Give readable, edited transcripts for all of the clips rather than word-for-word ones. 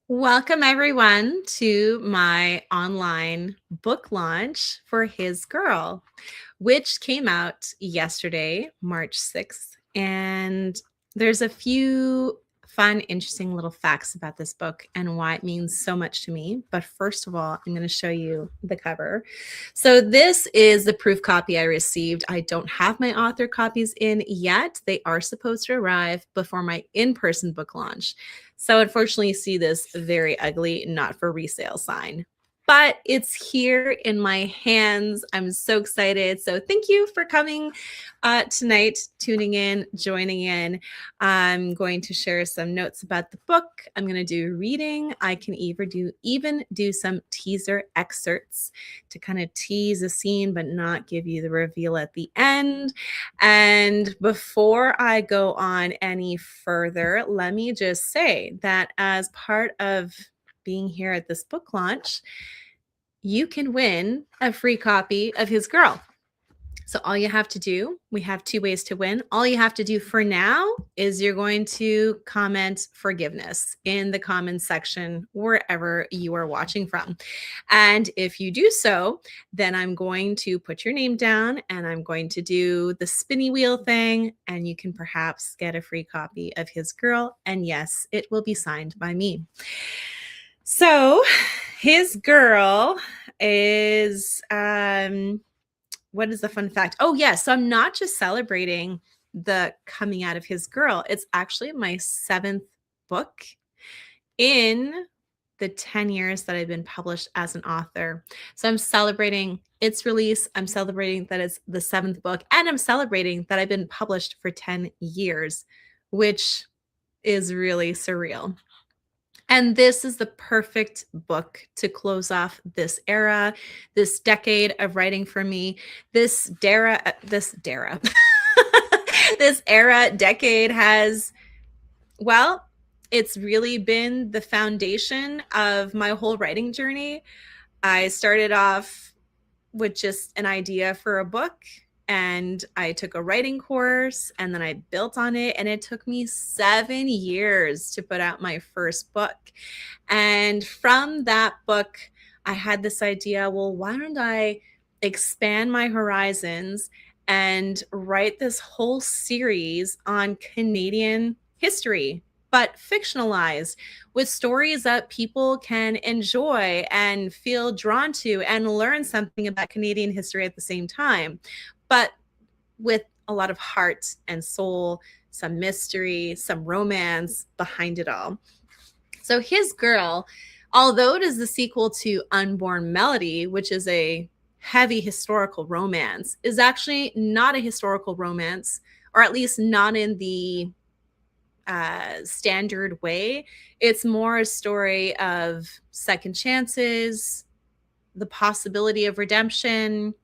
Welcome, everyone, to my online book launch for His Girl, which came out yesterday, March 6th. And there's a few fun, interesting little facts about this book and why it means so much to me. But first of all, I'm going to show you the cover. So, this is the proof copy I received. I don't have my author copies in yet. They are supposed to arrive before my in person book launch. So unfortunately, you see this very ugly, not for resale sign, but it's here in my hands. I'm so excited. So thank you for coming tonight, tuning in, joining in. I'm going to share some notes about the book. I'm going to do reading. I can even do some teaser excerpts to kind of tease a scene, but not give you the reveal at the end. And before I go on any further, let me just say that as part of being here at this book launch, you can win a free copy of His Girl. So all you have to do, we have two ways to win. All you have to do for now is you're going to comment forgiveness in the comments section wherever you are watching from. And if you do so, then I'm going to put your name down and I'm going to do the spinny wheel thing, and you can perhaps get a free copy of His Girl. And yes, it will be signed by me. So His Girl is what is the fun fact? Oh, yes. So I'm not just celebrating the coming out of His Girl. It's actually my 7th book in the 10 years that I've been published as an author. So I'm celebrating its release. I'm celebrating that it's the 7th book, and I'm celebrating that I've been published for 10 years, which is really surreal. And this is the perfect book to close off this era, this decade of writing for me. This decade has, well, it's really been the foundation of my whole writing journey. I started off with just an idea for a book, and I took a writing course, and then I built on it, and it took me 7 years to put out my first book. And from that book, I had this idea, well, why don't I expand my horizons and write this whole series on Canadian history, but fictionalized, with stories that people can enjoy and feel drawn to and learn something about Canadian history at the same time, but with a lot of heart and soul, some mystery, some romance behind it all. So His Girl, although it is the sequel to Unborn Melody, which is a heavy historical romance, is actually not a historical romance, or at least not in the standard way. It's more a story of second chances, the possibility of redemption.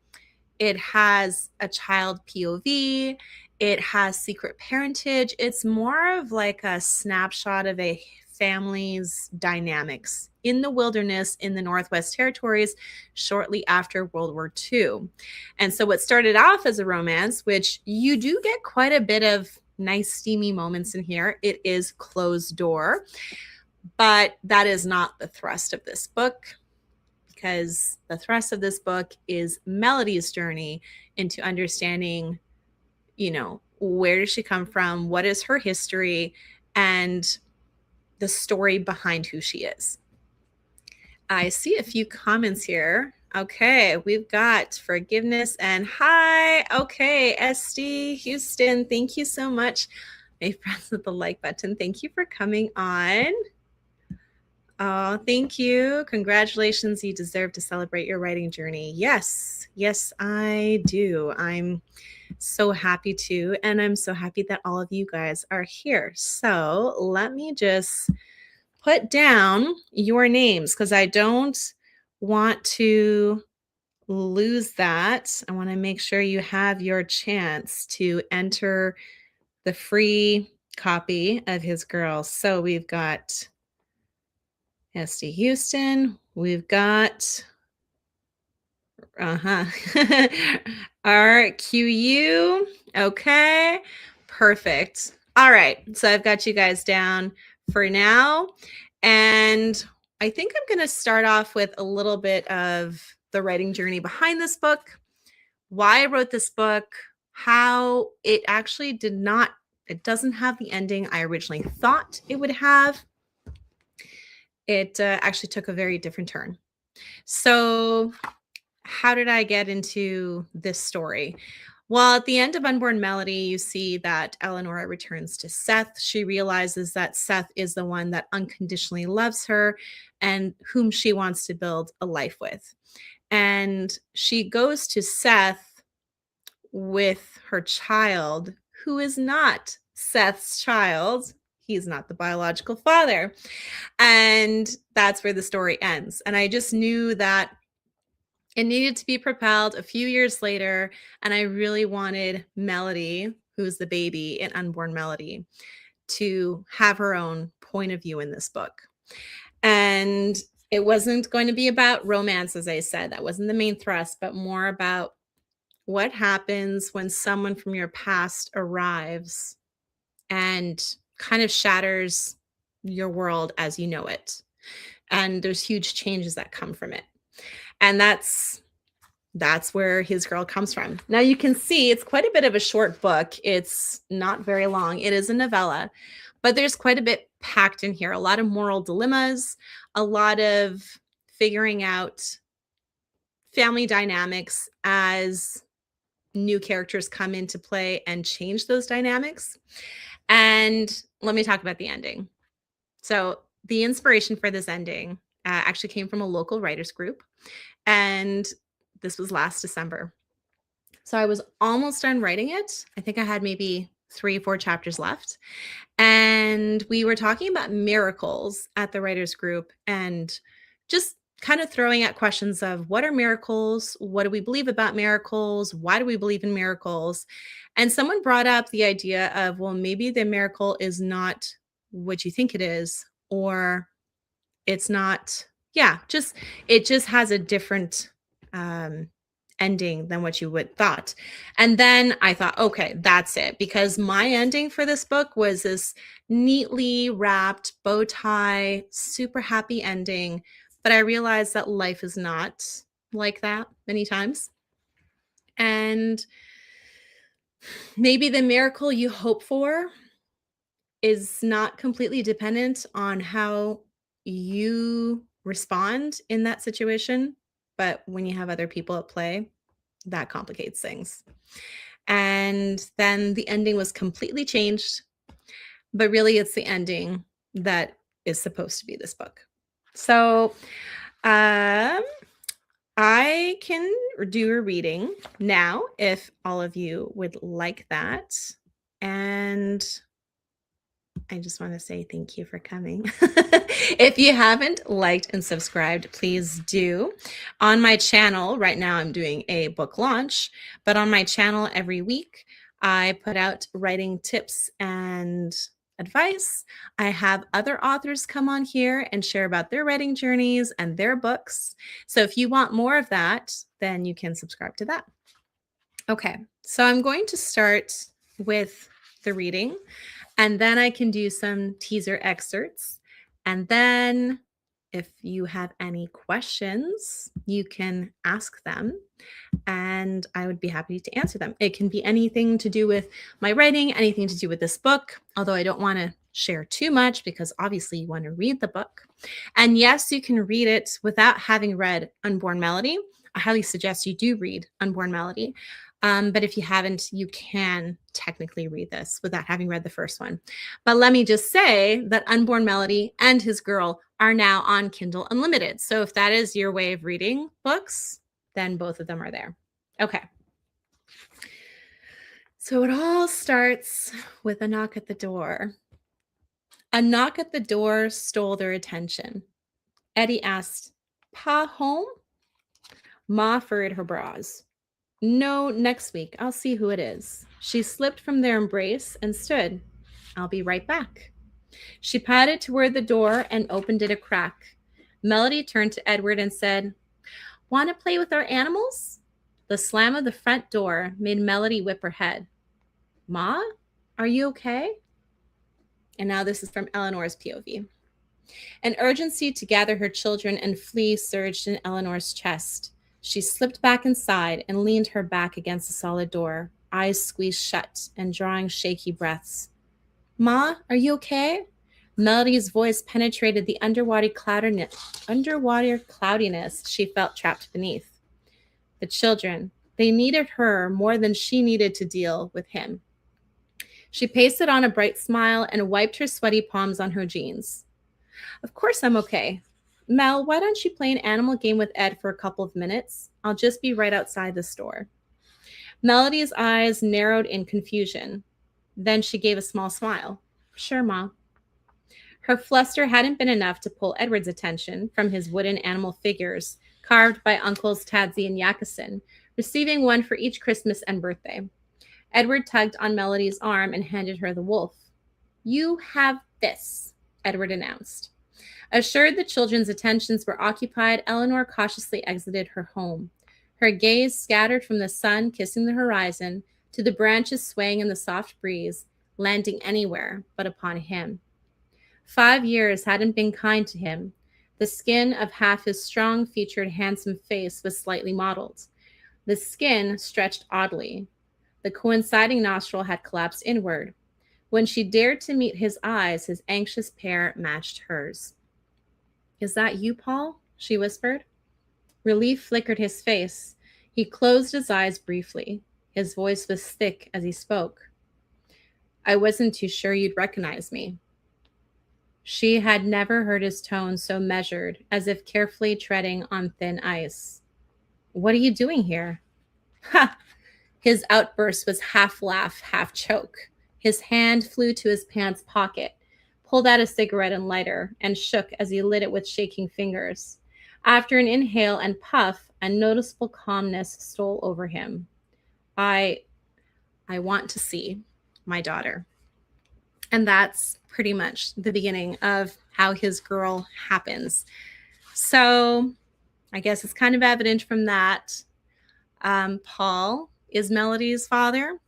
It has a child POV. It has secret parentage. It's more of like a snapshot of a family's dynamics in the wilderness in the Northwest Territories shortly after World War II. And so what started off as a romance, which you do get quite a bit of nice steamy moments in here, it is closed door. But that is not the thrust of this book, because the thrust of this book is Melody's journey into understanding, where does she come from? What is her history? And the story behind who she is. I see a few comments here. Okay, we've got forgiveness and hi. Okay, SD Houston, thank you so much. My friends with the like button, thank you for coming on. Oh, thank you. Congratulations. You deserve to celebrate your writing journey. Yes, I do. I'm so happy to. And I'm so happy that all of you guys are here. So let me just put down your names, because I don't want to lose that. I want to make sure you have your chance to enter the free copy of His Girl. So we've got SD Houston, we've got RQU. Okay. Perfect. All right. So I've got you guys down for now. And I think I'm going to start off with a little bit of the writing journey behind this book, why I wrote this book, how it actually it doesn't have the ending I originally thought it would have. It actually took a very different turn. So, how did I get into this story? Well, at the end of Unborn Melody, you see that Eleanor returns to Seth. She realizes that Seth is the one that unconditionally loves her and whom she wants to build a life with. And she goes to Seth with her child, who is not Seth's child. He's not the biological father. And that's where the story ends. And I just knew that it needed to be propelled a few years later. And I really wanted Melody, who's the baby in Unborn Melody, to have her own point of view in this book. And it wasn't going to be about romance, as I said. That wasn't the main thrust, but more about what happens when someone from your past arrives and kind of shatters your world as you know it. And there's huge changes that come from it. And that's where His Girl comes from. Now you can see it's quite a bit of a short book. It's not very long. It is a novella, but there's quite a bit packed in here. A lot of moral dilemmas, a lot of figuring out family dynamics as new characters come into play and change those dynamics. And let me talk about the ending. So the inspiration for this ending actually came from a local writers group. And this was last December. So I was almost done writing it. I think I had maybe 3 or 4 chapters left. And we were talking about miracles at the writers group and just kind of throwing out questions of what are miracles? What do we believe about miracles? Why do we believe in miracles? And someone brought up the idea of, well, maybe the miracle is not what you think it is, or it's not, it just has a different ending than what you would thought. And then I thought, okay, that's it. Because my ending for this book was this neatly wrapped bow tie, super happy ending. But I realized that life is not like that many times. And maybe the miracle you hope for is not completely dependent on how you respond in that situation. But when you have other people at play, that complicates things. And then the ending was completely changed. But really, it's the ending that is supposed to be this book. So I can do a reading now if all of you would like that. And I just want to say thank you for coming. If you haven't liked and subscribed, please do. On my channel, right now I'm doing a book launch, but on my channel every week, I put out writing tips and advice. I have other authors come on here and share about their writing journeys and their books. So if you want more of that, then you can subscribe to that. Okay, so I'm going to start with the reading. And then I can do some teaser excerpts. And then if you have any questions, you can ask them and I would be happy to answer them. It can be anything to do with my writing, anything to do with this book, although I don't want to share too much because obviously you want to read the book. And yes, you can read it without having read Unborn Melody. I highly suggest you do read Unborn Melody. But if you haven't, you can technically read this without having read the first one. But let me just say that Unborn Melody and His Girl are now on Kindle Unlimited. So if that is your way of reading books, then both of them are there. Okay. So it all starts with a knock at the door. A knock at the door stole their attention. Eddie asked, "Pa home?" Ma furrowed her brows. "No, next week. I'll see who it is." She slipped from their embrace and stood. "I'll be right back." She padded toward the door and opened it a crack. Melody turned to Edward and said, Want to play with our animals? The slam of the front door made Melody whip her head. Ma, are you okay? And now this is from Eleanor's POV. An urgency to gather her children and flee surged in Eleanor's chest. She slipped back inside and leaned her back against the solid door, eyes squeezed shut and drawing shaky breaths. Ma, are you okay? Melody's voice penetrated the underwater cloudiness she felt trapped beneath. The children, they needed her more than she needed to deal with him. She pasted on a bright smile and wiped her sweaty palms on her jeans. Of course I'm okay. Mel, why don't you play an animal game with Ed for a couple of minutes? I'll just be right outside the store. Melody's eyes narrowed in confusion. Then she gave a small smile. Sure, Ma. Her fluster hadn't been enough to pull Edward's attention from his wooden animal figures carved by Uncles Tadsy and Yakison, receiving one for each Christmas and birthday. Edward tugged on Melody's arm and handed her the wolf. You have this, Edward announced. Assured the children's attentions were occupied, Eleanor cautiously exited her home. Her gaze scattered from the sun kissing the horizon to the branches swaying in the soft breeze, landing anywhere but upon him. 5 years hadn't been kind to him. The skin of half his strong-featured, handsome face was slightly mottled. The skin stretched oddly. The coinciding nostril had collapsed inward. When she dared to meet his eyes, his anxious pair matched hers. Is that you, Paul? She whispered. Relief flickered his face. He closed his eyes briefly. His voice was thick as he spoke. I wasn't too sure you'd recognize me. She had never heard his tone so measured, as if carefully treading on thin ice. What are you doing here? Ha! His outburst was half laugh, half choke. His hand flew to his pants pocket, pulled out a cigarette and lighter, and shook as he lit it with shaking fingers. After an inhale and puff, a noticeable calmness stole over him. I want to see my daughter. And that's pretty much the beginning of how his girl happens. So I guess it's kind of evident from that. Paul is Melody's father.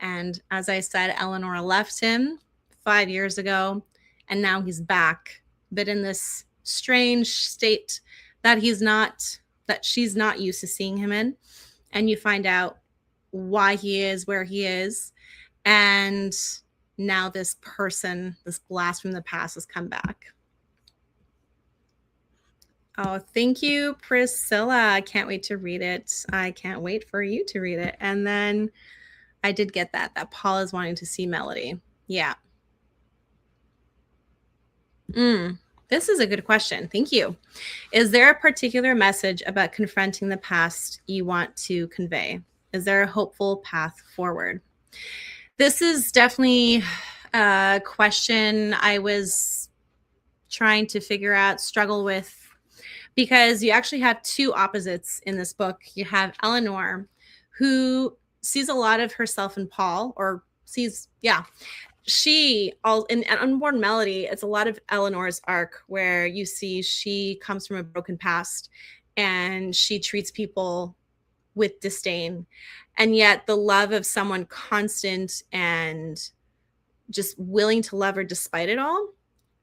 And as I said, Eleanor left him 5 years ago, and now he's back, but in this strange state that she's not used to seeing him in. And you find out why he is where he is. And now this person, this blast from the past, has come back. Oh, thank you, Priscilla. I can't wait to read it. I can't wait for you to read it. And then I did get that Paul is wanting to see Melody. Yeah. This is a good question. Thank you. Is there a particular message about confronting the past you want to convey? Is there a hopeful path forward? This is definitely a question I was trying to figure out, struggle with, because you actually have two opposites in this book. You have Eleanor, who sees a lot of herself in Paul, or sees, in Unborn Melody, it's a lot of Eleanor's arc where you see she comes from a broken past and she treats people with disdain. And yet the love of someone constant and just willing to love her despite it all,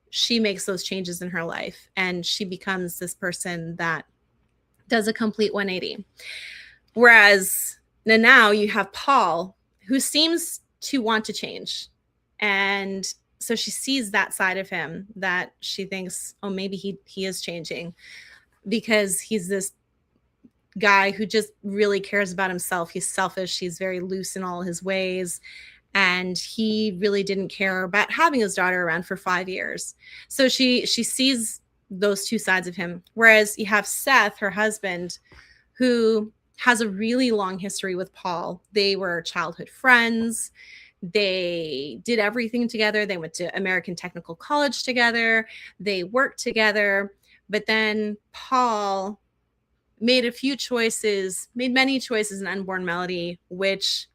she makes those changes in her life. And she becomes this person that does a complete 180. Whereas now you have Paul, who seems to want to change. And so she sees that side of him that she thinks, oh, maybe he is changing, because he's this guy who just really cares about himself. He's selfish. He's very loose in all his ways. And he really didn't care about having his daughter around for 5 years. So she sees those two sides of him. Whereas you have Seth, her husband, who has a really long history with Paul. They were childhood friends. They did everything together. They went to American Technical College together. They worked together. But then Paul made many choices in Unborn Melody, which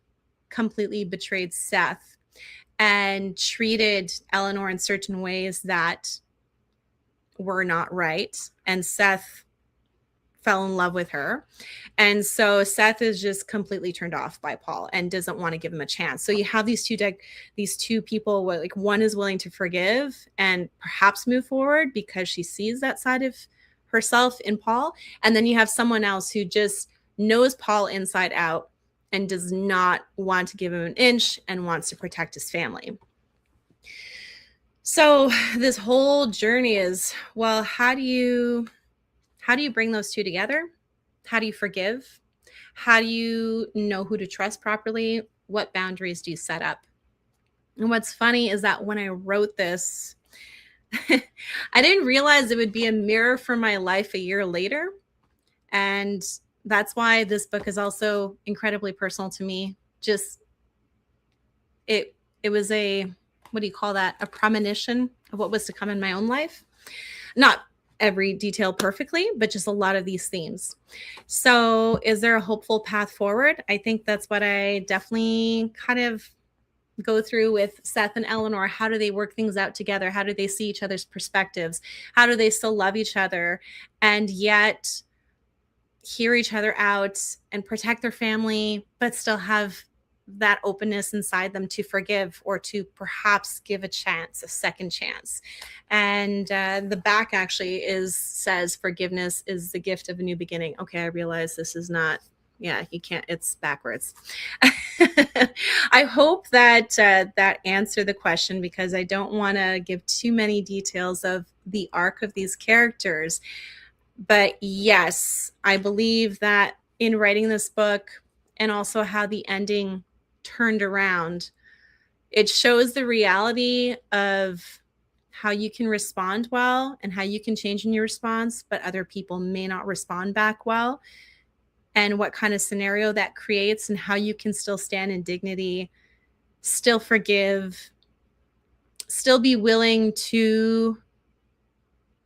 completely betrayed Seth and treated Eleanor in certain ways that were not right. And Seth fell in love with her. And so Seth is just completely turned off by Paul and doesn't want to give him a chance. So you have these two people where like one is willing to forgive and perhaps move forward because she sees that side of herself in Paul. And then you have someone else who just knows Paul inside out and does not want to give him an inch and wants to protect his family. So this whole journey is, well, how do you bring those two together? How do you forgive? How do you know who to trust properly? What boundaries do you set up? And what's funny is that when I wrote this, I didn't realize it would be a mirror for my life a year later. And that's why this book is also incredibly personal to me. Just it was a, what do you call that? A premonition of what was to come in my own life. Not every detail perfectly, but just a lot of these themes. So is there a hopeful path forward? I think that's what I definitely kind of go through with Seth and Eleanor. How do they work things out together? How do they see each other's perspectives? How do they still love each other and yet hear each other out and protect their family, but still have that openness inside them to forgive or to perhaps give a chance, a second chance. And the back actually says forgiveness is the gift of a new beginning. Okay, I realize this is not, yeah, you can't, it's backwards. I hope that that answered the question, because I don't want to give too many details of the arc of these characters. But yes, I believe that in writing this book and also how the ending turned around, it shows the reality of how you can respond well and how you can change in your response, but other people may not respond back well, and what kind of scenario that creates and how you can still stand in dignity, still forgive, still be willing to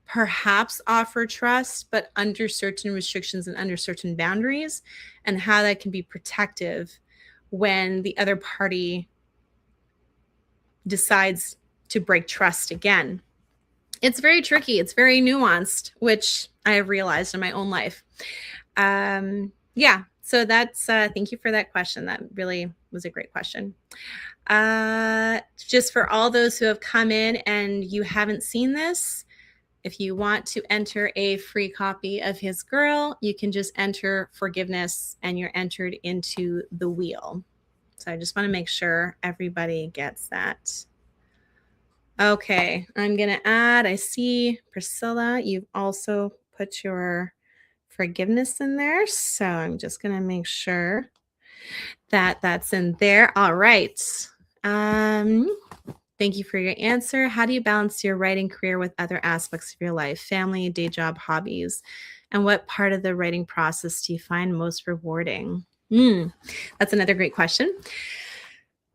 perhaps offer trust, but under certain restrictions and under certain boundaries, and how that can be protective when the other party decides to break trust again. It's very tricky. It's very nuanced, which I have realized in my own life. Yeah, so that's, thank you for that question. That really was a great question. Just for all those who have come in and you haven't seen this, if you want to enter a free copy of His Girl, you can just enter forgiveness and you're entered into the wheel. So I just want to make sure everybody gets that. Okay, I'm going to add, I see Priscilla, you've also put your forgiveness in there. So I'm just going to make sure that that's in there. All right. Thank you for your answer. How do you balance your writing career with other aspects of your life, family, day job, hobbies? And what part of the writing process do you find most rewarding? That's another great question.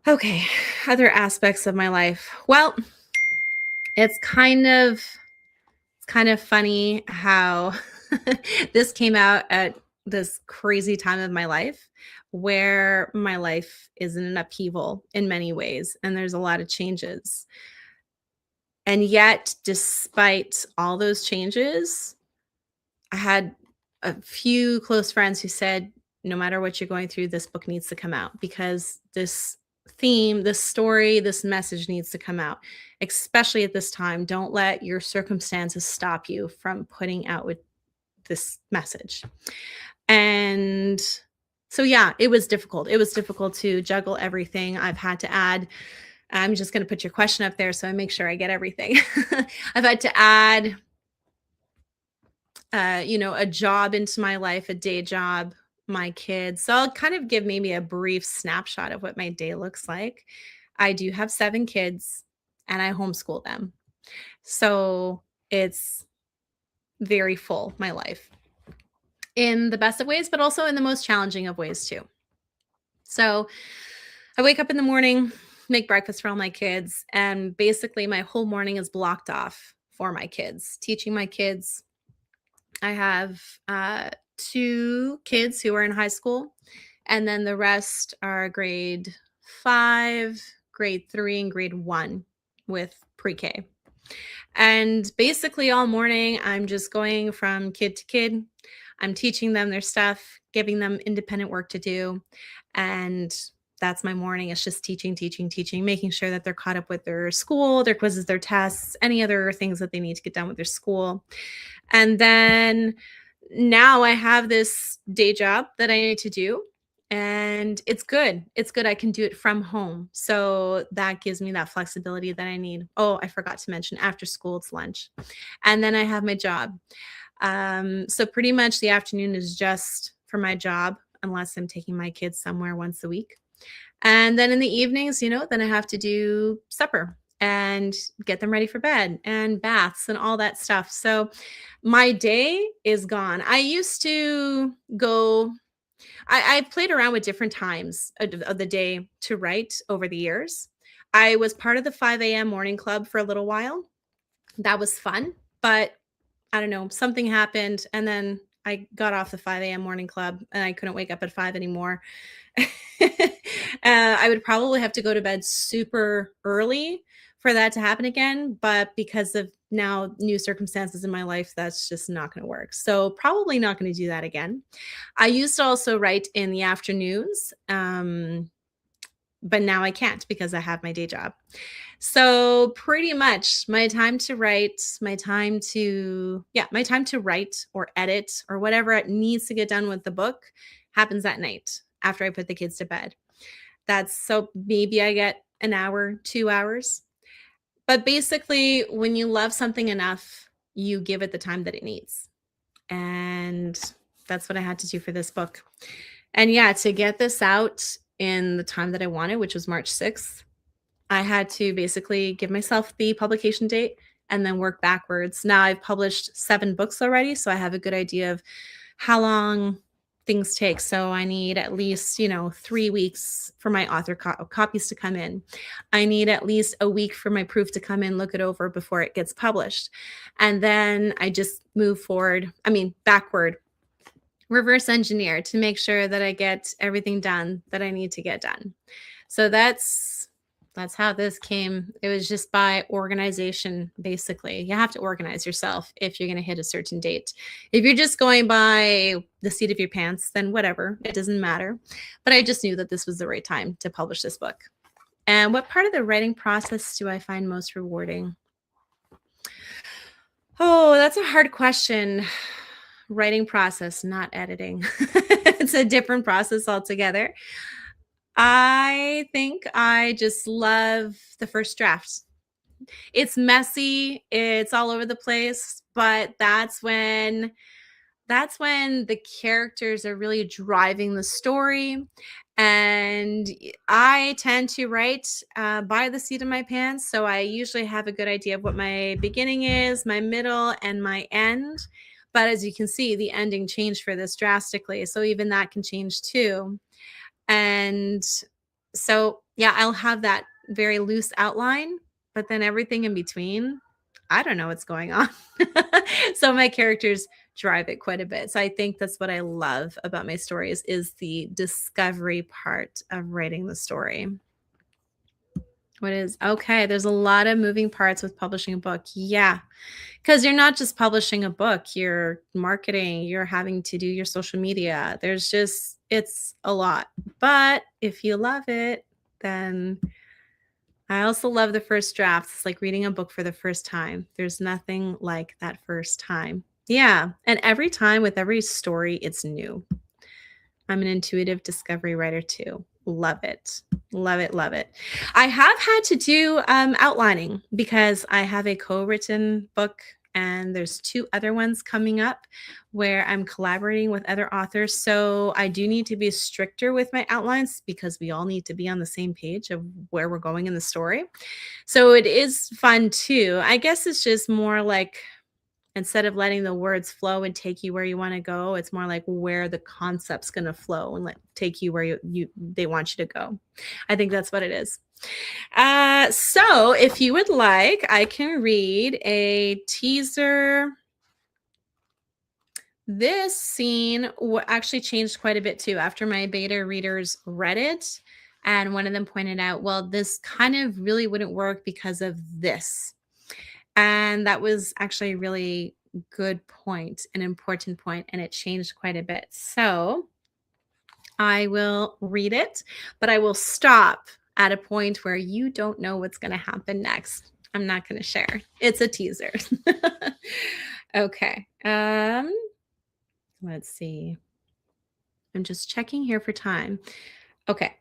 Okay, other aspects of my life. Well, it's kind of funny how this came out at this crazy time of my life where my life is in an upheaval in many ways, and there's a lot of changes. And yet, despite all those changes, I had a few close friends who said, no matter what you're going through, this book needs to come out because this theme, this story, this message needs to come out, especially at this time. Don't let your circumstances stop you from putting out with this message. And so, yeah, it was difficult. It was difficult to juggle everything. I've had to add, I'm just going to put your question up there so I make sure I get everything. I've had to add, a job into my life, a day job, my kids. So I'll kind of give maybe a brief snapshot of what my day looks like. I do have 7 kids and I homeschool them. So it's very full, my life, in the best of ways, but also in the most challenging of ways too. So I wake up in the morning, make breakfast for all my kids, and basically my whole morning is blocked off for my kids, teaching my kids. I have 2 kids who are in high school, and then the rest are grade 5, grade 3, and grade 1 with pre-K. And basically all morning, I'm just going from kid to kid. I'm teaching them their stuff, giving them independent work to do. And that's my morning. It's just teaching, teaching, teaching, making sure that they're caught up with their school, their quizzes, their tests, any other things that they need to get done with their school. And then now I have this day job that I need to do, and it's good. It's good. I can do it from home. So that gives me that flexibility that I need. Oh, I forgot to mention after school, it's lunch. And then I have my job. So pretty much the afternoon is just for my job, unless I'm taking my kids somewhere once a week. And then in the evenings, then I have to do supper and get them ready for bed and baths and all that stuff. So my day is gone. I used to go, I played around with different times of the day to write over the years. I was part of the 5 a.m. morning club for a little while. That was fun, but I don't know, something happened, and then I got off the 5 a.m. morning club, and I couldn't wake up at 5 anymore. I would probably have to go to bed super early for that to happen again, but because of now new circumstances in my life, that's just not gonna work. So, probably not gonna do that again. I used to also write in the afternoons, but now I can't because I have my day job. So pretty much my time to write, my time to write or edit or whatever it needs to get done with the book happens at night after I put the kids to bed. That's so maybe I get an hour, 2 hours. But basically, when you love something enough, you give it the time that it needs. And that's what I had to do for this book. And yeah, to get this out in the time that I wanted, which was March 6th, I had to basically give myself the publication date and then work backwards. Now I've published 7 books already, so I have a good idea of how long things take. So I need at least, 3 weeks for my author copies to come in. I need at least a week for my proof to come in, look it over before it gets published. And then I just move backward, reverse engineer to make sure that I get everything done that I need to get done. So that's how this came. It was just by organization, basically. You have to organize yourself if you're going to hit a certain date. If you're just going by the seat of your pants, then whatever, it doesn't matter. But I just knew that this was the right time to publish this book. And what part of the writing process do I find most rewarding? Oh, that's a hard question. Writing process, not editing. It's a different process altogether. I think I just love the first draft. It's messy, it's all over the place, but that's when the characters are really driving the story. And I tend to write by the seat of my pants. So I usually have a good idea of what my beginning is, my middle, and my end. But as you can see, the ending changed for this drastically. So even that can change too. And so, yeah, I'll have that very loose outline, but then everything in between, I don't know what's going on. So my characters drive it quite a bit. So I think that's what I love about my stories is the discovery part of writing the story. What is okay? There's a lot of moving parts with publishing a book. Yeah. Because you're not just publishing a book, you're marketing, you're having to do your social media. It's a lot. But if you love it, then I also love the first drafts. It's like reading a book for the first time. There's nothing like that first time. Yeah. And every time with every story, it's new. I'm an intuitive discovery writer too. Love it. Love it. Love it. I have had to do outlining because I have a co written book and there's 2 other ones coming up where I'm collaborating with other authors. So I do need to be stricter with my outlines because we all need to be on the same page of where we're going in the story. So it is fun too. I guess it's just more like instead of letting the words flow and take you where you want to go, it's more like where the concept's going to flow and take you where they want you to go. I think that's what it is. So if you would like, I can read a teaser. This scene actually changed quite a bit too after my beta readers read it. And one of them pointed out, well, this kind of really wouldn't work because of this. And that was actually really good point, an important point, and it changed quite a bit. So I will read it, but I will stop at a point where you don't know what's going to happen next. I'm not going to share. It's a teaser. Okay. Let's see. I'm just checking here for time. Okay.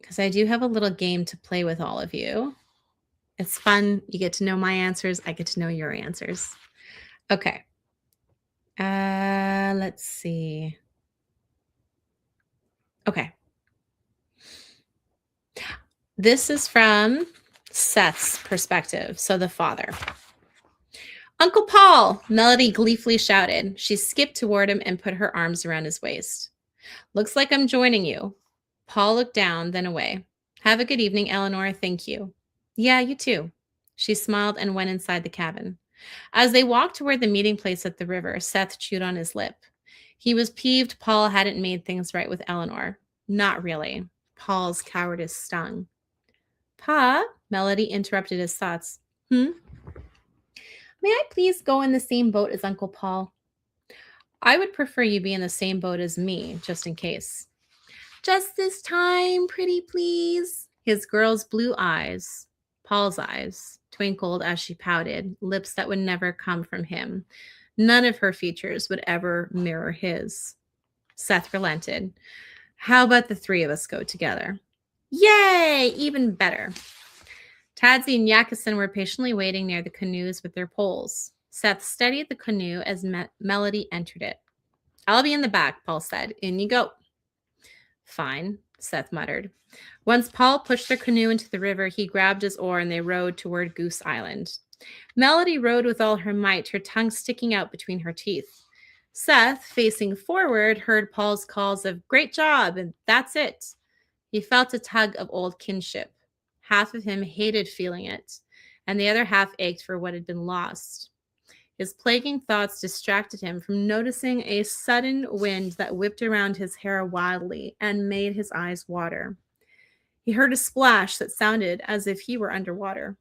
Because I do have a little game to play with all of you. It's fun. You get to know my answers. I get to know your answers. Okay. Let's see. Okay. This is from Seth's perspective. So the father. Uncle Paul, Melody gleefully shouted. She skipped toward him and put her arms around his waist. Looks like I'm joining you. Paul looked down, then away. Have a good evening, Eleanor. Thank you. Yeah, you too. She smiled and went inside the cabin. As they walked toward the meeting place at the river, Seth chewed on his lip. He was peeved Paul hadn't made things right with Eleanor. Not really. Paul's cowardice stung. Pa, Melody interrupted his thoughts. May I please go in the same boat as Uncle Paul? I would prefer you be in the same boat as me, just in case. Just this time, pretty please. His girl's blue eyes, Paul's eyes, twinkled as she pouted, lips that would never come from him. None of her features would ever mirror his. Seth relented. How about the three of us go together? Yay! Even better. Tadsy and Yakison were patiently waiting near the canoes with their poles. Seth steadied the canoe as Melody entered it. I'll be in the back, Paul said. In you go. Fine, Seth muttered. Once Paul pushed their canoe into the river, he grabbed his oar and they rowed toward Goose Island. Melody rowed with all her might, her tongue sticking out between her teeth. Seth, facing forward, heard Paul's calls of, "Great job," and "That's it." He felt a tug of old kinship. Half of him hated feeling it, and the other half ached for what had been lost. His plaguing thoughts distracted him from noticing a sudden wind that whipped around his hair wildly and made his eyes water. He heard a splash that sounded as if he were underwater.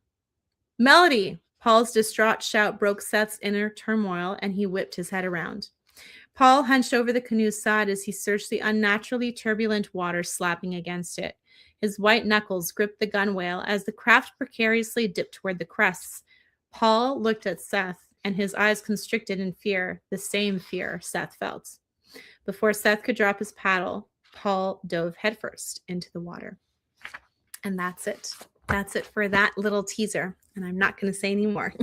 Melody! Paul's distraught shout broke Seth's inner turmoil, and he whipped his head around. Paul hunched over the canoe's side as he searched the unnaturally turbulent water slapping against it. His white knuckles gripped the gunwale as the craft precariously dipped toward the crests. Paul looked at Seth, and his eyes constricted in fear, the same fear Seth felt. Before Seth could drop his paddle, Paul dove headfirst into the water. And that's it. That's it for that little teaser. And I'm not going to say any more.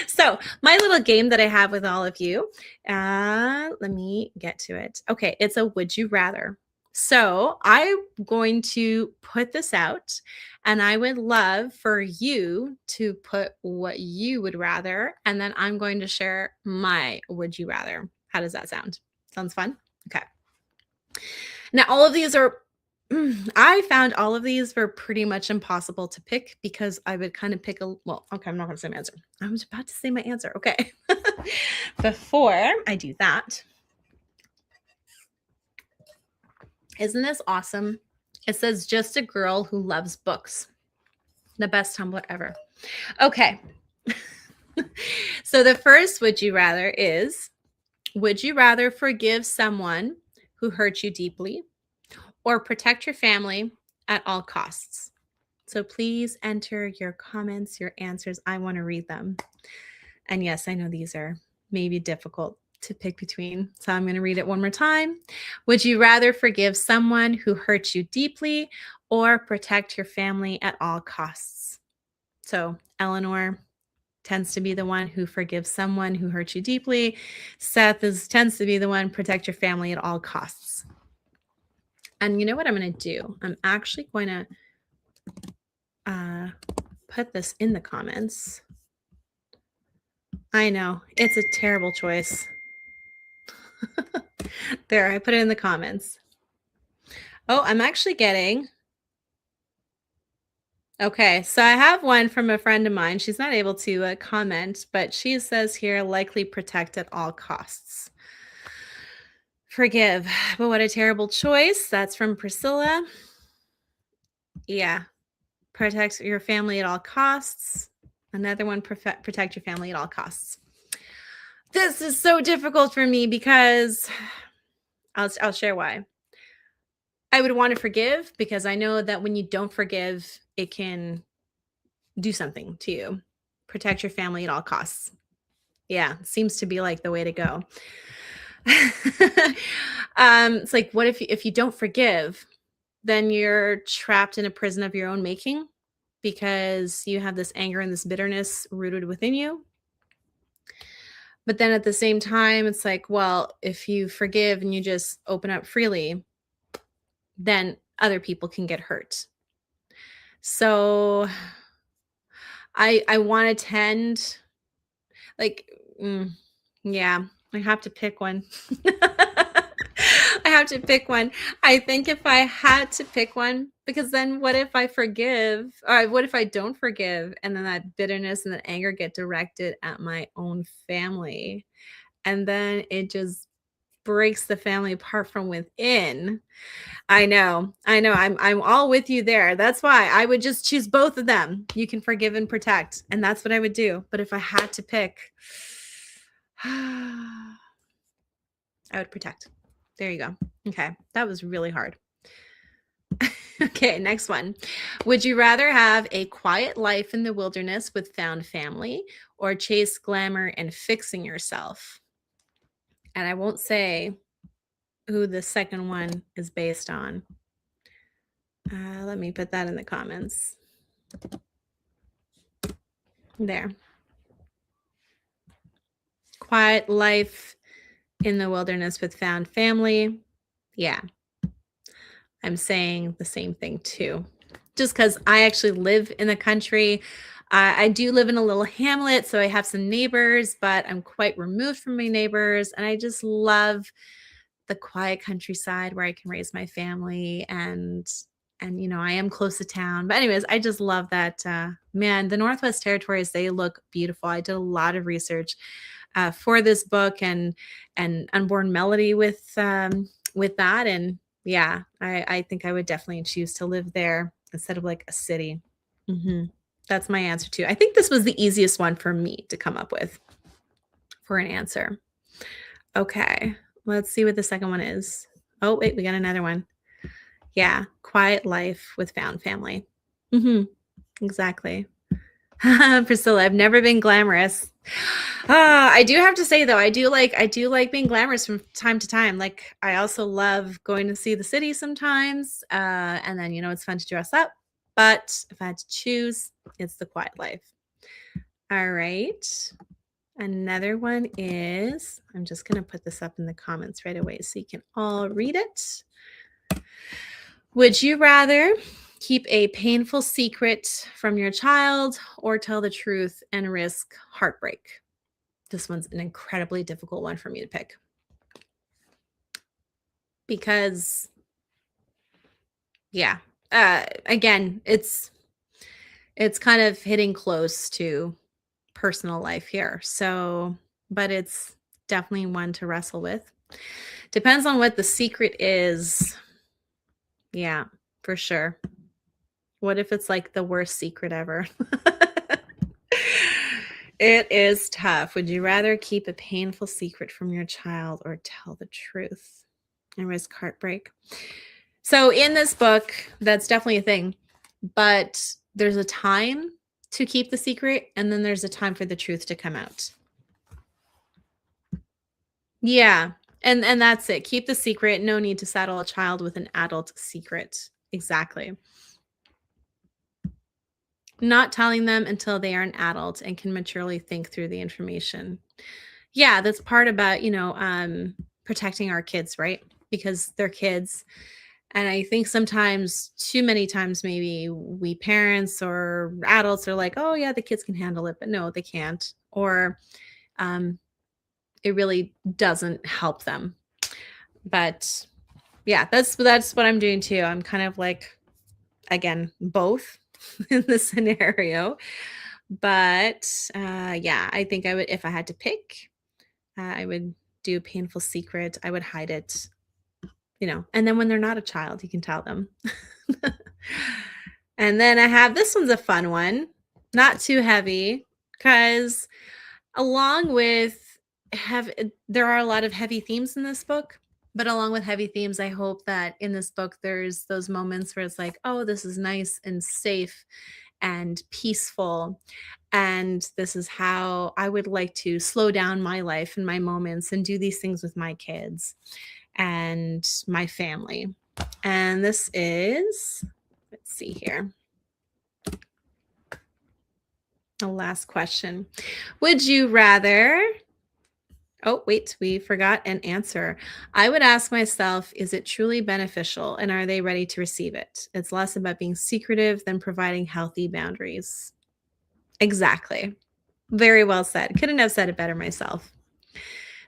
So my little game that I have with all of you, let me get to it. Okay, it's a would you rather. So I'm going to put this out, and I would love for you to put what you would rather, and then I'm going to share my would you rather. How does that sound? Sounds fun? Okay. Now, all of these are I found all of these were pretty much impossible to pick because I would kind of pick okay, I'm not going to say my answer. I was about to say my answer. Okay. Before I do that, isn't this awesome? It says just a girl who loves books. The best Tumblr ever. Okay. So the first would you rather is, would you rather forgive someone who hurt you deeply or protect your family at all costs? So please enter your comments, your answers. I want to read them. And yes, I know these are maybe difficult to pick between. So I'm going to read it one more time. Would you rather forgive someone who hurt you deeply or protect your family at all costs? So Eleanor tends to be the one who forgives someone who hurt you deeply. Seth tends to be the one protect your family at all costs. And you know what I'm going to do? I'm actually going to put this in the comments. I know, it's a terrible choice. There, I put it in the comments. Oh, I'm actually getting... Okay, so I have one from a friend of mine. She's not able to comment, but she says here, likely protect at all costs. Forgive, but what a terrible choice. That's from Priscilla. Yeah, protect your family at all costs. Another one, protect your family at all costs. This is so difficult for me because I'll share why. I would want to forgive because I know that when you don't forgive, it can do something to you. Protect your family at all costs. Yeah, seems to be like the way to go. It's like, what if you don't forgive, then you're trapped in a prison of your own making because you have this anger and this bitterness rooted within you. But then at the same time, it's like, well, if you forgive and you just open up freely, then other people can get hurt. So I want to tend like yeah, I have to pick one. I have to pick one. I think if I had to pick one, because then what if I forgive? Or what if I don't forgive? And then that bitterness and that anger get directed at my own family. And then it just breaks the family apart from within. I know. I know. I'm all with you there. That's why I would just choose both of them. You can forgive and protect, and that's what I would do. But if I had to pick, I would protect. There you go. Okay. That was really hard. Okay, next one. Would you rather have a quiet life in the wilderness with found family or chase glamour and fixing yourself? And I won't say who the second one is based on. Let me put that in the comments. There. Quiet life in the wilderness with found family. Yeah, I'm saying the same thing too. Just because I actually live in the country. I do live in a little hamlet, so I have some neighbors, but I'm quite removed from my neighbors. And I just love the quiet countryside where I can raise my family and I am close to town. But anyways, I just love that man, the Northwest Territories, they look beautiful. I did a lot of research for this book and Unborn Melody with that. And yeah, I think I would definitely choose to live there instead of like a city. hmm That's my answer too. I think this was the easiest one for me to come up with for an answer. Okay, let's see what the second one is. Oh, wait, we got another one. Yeah, quiet life with found family. hmm Exactly. Priscilla, I've never been glamorous. I do have to say though, I do like being glamorous from time to time. Like I also love going to see the city sometimes. And then it's fun to dress up. But if I had to choose, it's the quiet life. All right. Another one is I'm just gonna put this up in the comments right away so you can all read it. Would you rather keep a painful secret from your child or tell the truth and risk heartbreak? This one's an incredibly difficult one for me to pick because, yeah, again, it's kind of hitting close to personal life here. So, but it's definitely one to wrestle with. Depends on what the secret is. Yeah, for sure. What if it's like the worst secret ever? It is tough. Would you rather keep a painful secret from your child or tell the truth and risk heartbreak? So, in this book, that's definitely a thing, but there's a time to keep the secret, and then there's a time for the truth to come out. Yeah, and that's it. Keep the secret. No need to saddle a child with an adult secret. Exactly. Not telling them until they are an adult and can maturely think through the information. Yeah, that's part about, protecting our kids, right? Because they're kids. And I think sometimes, too many times, maybe we parents or adults are like, oh, yeah, the kids can handle it, but no, they can't. Or um, it really doesn't help them. But yeah, that's what I'm doing too. I'm kind of like, again, both in this scenario. But yeah, I think I would, if I had to pick, I would do a painful secret. I would hide it, and then when they're not a child, you can tell them. And then I have this one's a fun one, not too heavy, because along with there are a lot of heavy themes in this book, but along with heavy themes, I hope that in this book there's those moments where it's like, oh, this is nice and safe and peaceful. And this is how I would like to slow down my life and my moments and do these things with my kids and my family. And this is, let's see here. The last question. Would you rather? Oh, wait, we forgot an answer. I would ask myself, is it truly beneficial and are they ready to receive it? It's less about being secretive than providing healthy boundaries. Exactly. Very well said. Couldn't have said it better myself.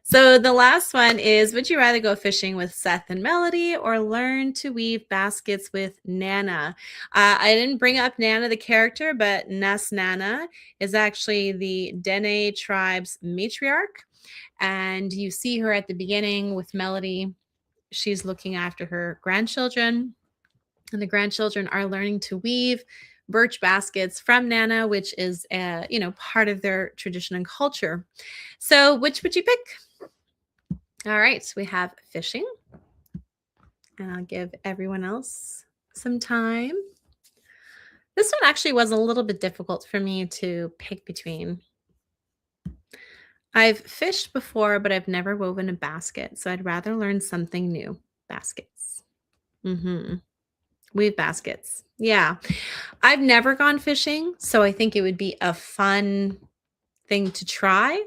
So the last one is, would you rather go fishing with Seth and Melody or learn to weave baskets with Nana? I didn't bring up Nana, the character, but Ness Nana is actually the Dene tribe's matriarch. And you see her at the beginning with Melody. She's looking after her grandchildren, and the grandchildren are learning to weave birch baskets from Nana, which is, part of their tradition and culture. So which would you pick? All right, so we have fishing, and I'll give everyone else some time. This one actually was a little bit difficult for me to pick between. I've fished before, but I've never woven a basket, so I'd rather learn something new. Baskets. Weave baskets. Yeah. I've never gone fishing, so I think it would be a fun thing to try,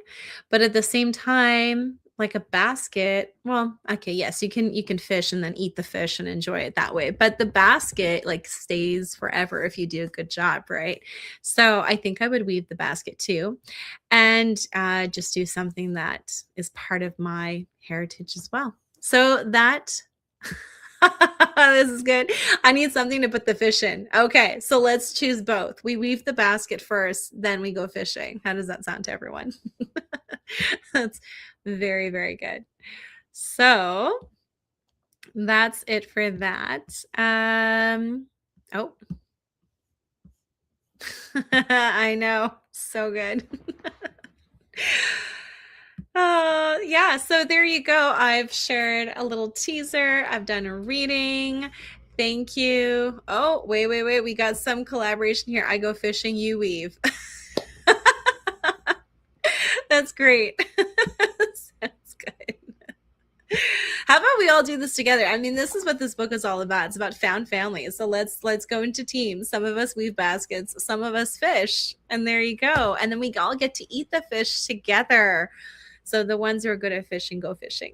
but at the same time, like a basket, well, okay, yes, you can fish and then eat the fish and enjoy it that way, but the basket like stays forever if you do a good job, right? So I think I would weave the basket too, and just do something that is part of my heritage as well. So that this is good. I need something to put the fish in. Okay, so let's choose both. We weave the basket first, then we go fishing. How does that sound to everyone? That's very, very good. So that's it for that. Oh, I know. So good. Yeah, so there you go. I've shared a little teaser. I've done a reading. Thank you. Oh, wait. We got some collaboration here. I go fishing, you weave. That's great. Sounds good. How about we all do this together? I mean, this is what this book is all about. It's about found family. So let's go into teams. Some of us weave baskets, some of us fish, and there you go. And then we all get to eat the fish together. So the ones who are good at fishing go fishing.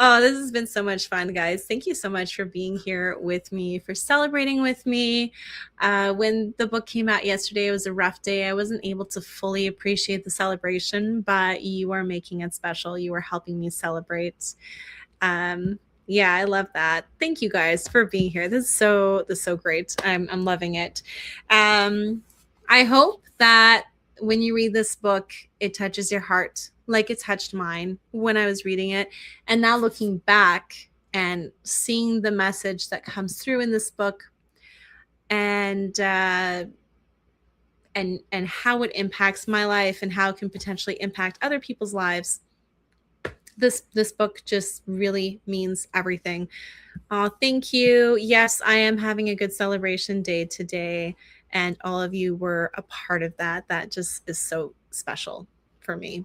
Oh, this has been so much fun, guys. Thank you so much for being here with me, for celebrating with me. When the book came out yesterday, it was a rough day. I wasn't able to fully appreciate the celebration, but you are making it special. You are helping me celebrate. Yeah, I love that. Thank you guys for being here. This is so great. I'm loving it. I hope that when you read this book, it touches your heart like it touched mine when I was reading it. And now looking back and seeing the message that comes through in this book and how it impacts my life and how it can potentially impact other people's lives. This book just really means everything. Oh, thank you. Yes, I am having a good celebration day today, and all of you were a part of that. That just is so special for me.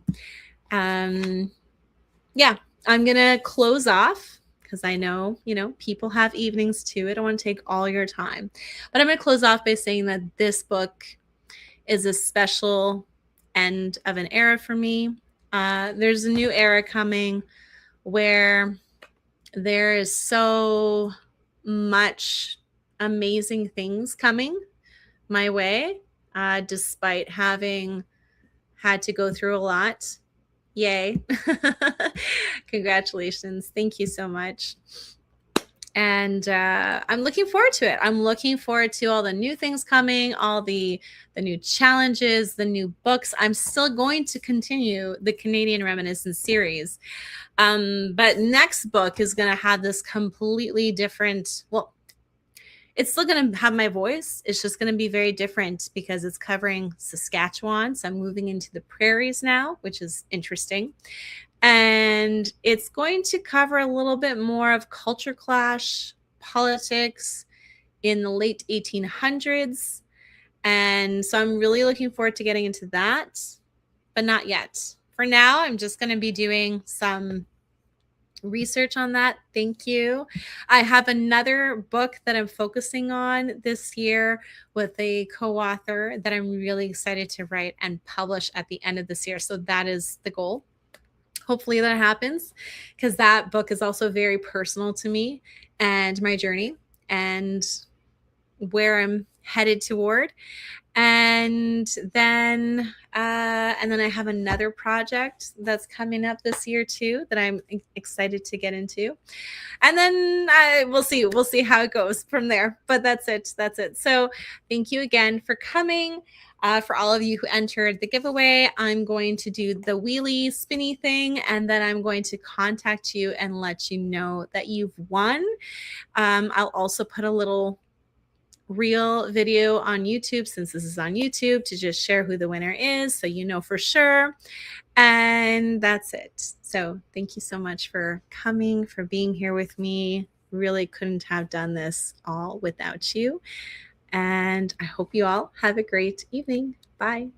Yeah, I'm gonna close off because I know, people have evenings too. I don't want to take all your time, but I'm gonna close off by saying that this book is a special end of an era for me. There's a new era coming where there is so much amazing things coming my way, despite having had to go through a lot. Yay. Congratulations. Thank you so much. And I'm looking forward to it. I'm looking forward to all the new things coming, all the new challenges, the new books. I'm still going to continue the Canadian Reminiscence series. But next book is going to have this completely different, well, It's still going to have my voice. It's just going to be very different because it's covering Saskatchewan. So I'm moving into the prairies now, which is interesting. And it's going to cover a little bit more of culture clash, politics in the late 1800s. And so I'm really looking forward to getting into that, but not yet. For now, I'm just going to be doing some research on that. Thank you. I have another book that I'm focusing on this year with a co-author that I'm really excited to write and publish at the end of this year. So that is the goal. Hopefully that happens, because that book is also very personal to me and my journey and where I'm headed toward. And then I have another project that's coming up this year too that I'm excited to get into. And then we'll see how it goes from there. But that's it. So thank you again for coming. For all of you who entered the giveaway, I'm going to do the wheelie spinny thing, and then I'm going to contact you and let you know that you've won. I'll also put a little reel video on YouTube, since this is on YouTube, to just share who the winner is so you know for sure. And that's it. So thank you so much for coming, for being here with me. Really couldn't have done this all without you. And I hope you all have a great evening. Bye.